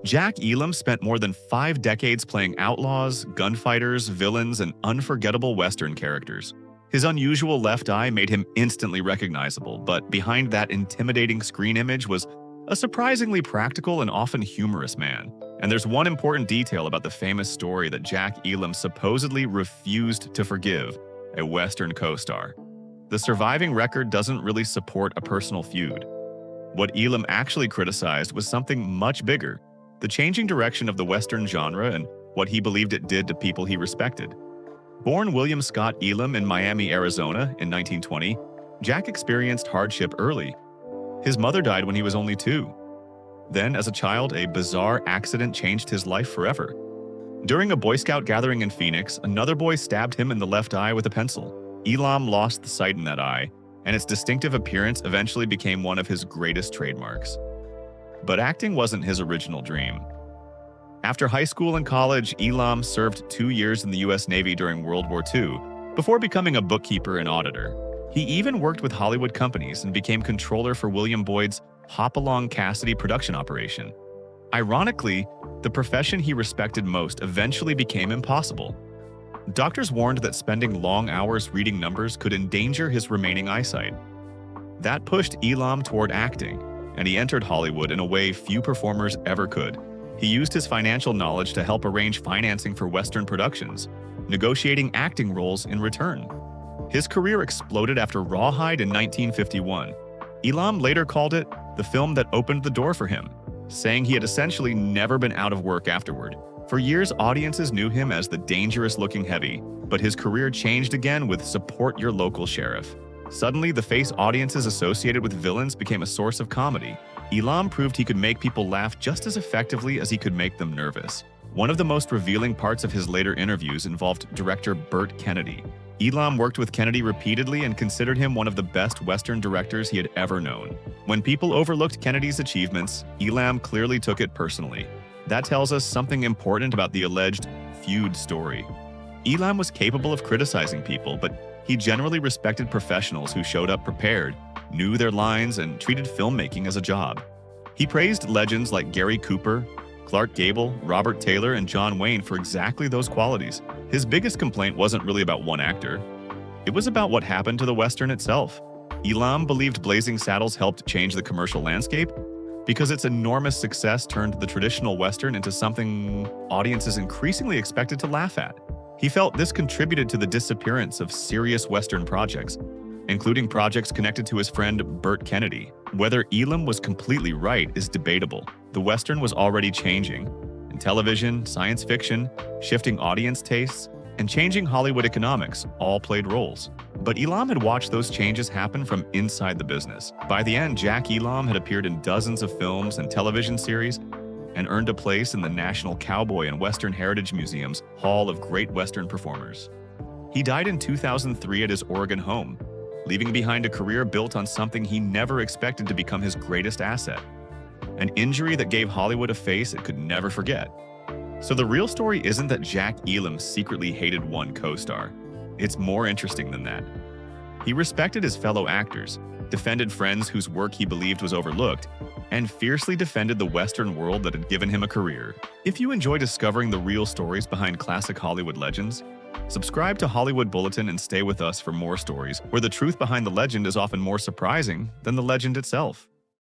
Jack Elam spent more than 5 decades playing outlaws, gunfighters, villains, and unforgettable Western characters. His unusual left eye made him instantly recognizable, but behind that intimidating screen image was a surprisingly practical and often humorous man. And there's one important detail about the famous story that Jack Elam supposedly refused to forgive a Western co-star. The surviving record doesn't really support a personal feud. What Elam actually criticized was something much bigger: the changing direction of the Western genre and what he believed it did to people he respected. Born William Scott Elam in Miami, Arizona in 1920, Jack experienced hardship early. His mother died when he was only 2. Then, as a child, a bizarre accident changed his life forever. During a Boy Scout gathering in Phoenix, another boy stabbed him in the left eye with a pencil. Elam lost the sight in that eye, and its distinctive appearance eventually became one of his greatest trademarks. But acting wasn't his original dream. After high school and college, Elam served 2 years in the U.S. Navy during World War II, before becoming a bookkeeper and auditor. He even worked with Hollywood companies and became controller for William Boyd's Hopalong Cassidy production operation. Ironically, the profession he respected most eventually became impossible. Doctors warned that spending long hours reading numbers could endanger his remaining eyesight. That pushed Elam toward acting, and he entered Hollywood in a way few performers ever could. He used his financial knowledge to help arrange financing for Western productions, negotiating acting roles in return. His career exploded after Rawhide in 1951. Elam later called it the film that opened the door for him, saying he had essentially never been out of work afterward. For years, audiences knew him as the dangerous-looking heavy, but his career changed again with Support Your Local Sheriff. Suddenly, the face audiences associated with villains became a source of comedy. Elam proved he could make people laugh just as effectively as he could make them nervous. One of the most revealing parts of his later interviews involved director Burt Kennedy. Elam worked with Kennedy repeatedly and considered him one of the best Western directors he had ever known. When people overlooked Kennedy's achievements, Elam clearly took it personally. That tells us something important about the alleged feud story. Elam was capable of criticizing people, but he generally respected professionals who showed up prepared, knew their lines, and treated filmmaking as a job. He praised legends like Gary Cooper, Clark Gable, Robert Taylor, and John Wayne for exactly those qualities. His biggest complaint wasn't really about one actor. It was about what happened to the Western itself. Elam believed Blazing Saddles helped change the commercial landscape because its enormous success turned the traditional Western into something audiences increasingly expected to laugh at. He felt this contributed to the disappearance of serious Western projects, including projects connected to his friend Burt Kennedy. Whether Elam was completely right is debatable. The Western was already changing. In television, science fiction, shifting audience tastes, and changing Hollywood economics all played roles. But Elam had watched those changes happen from inside the business. By the end, Jack Elam had appeared in dozens of films and television series and earned a place in the National Cowboy and Western Heritage Museum's Hall of Great Western Performers. He died in 2003 at his Oregon home, leaving behind a career built on something he never expected to become his greatest asset: an injury that gave Hollywood a face it could never forget. So the real story isn't that Jack Elam secretly hated one co-star. It's more interesting than that. He respected his fellow actors, defended friends whose work he believed was overlooked, and fiercely defended the Western world that had given him a career. If you enjoy discovering the real stories behind classic Hollywood legends, subscribe to Hollywood Bulletin and stay with us for more stories where the truth behind the legend is often more surprising than the legend itself.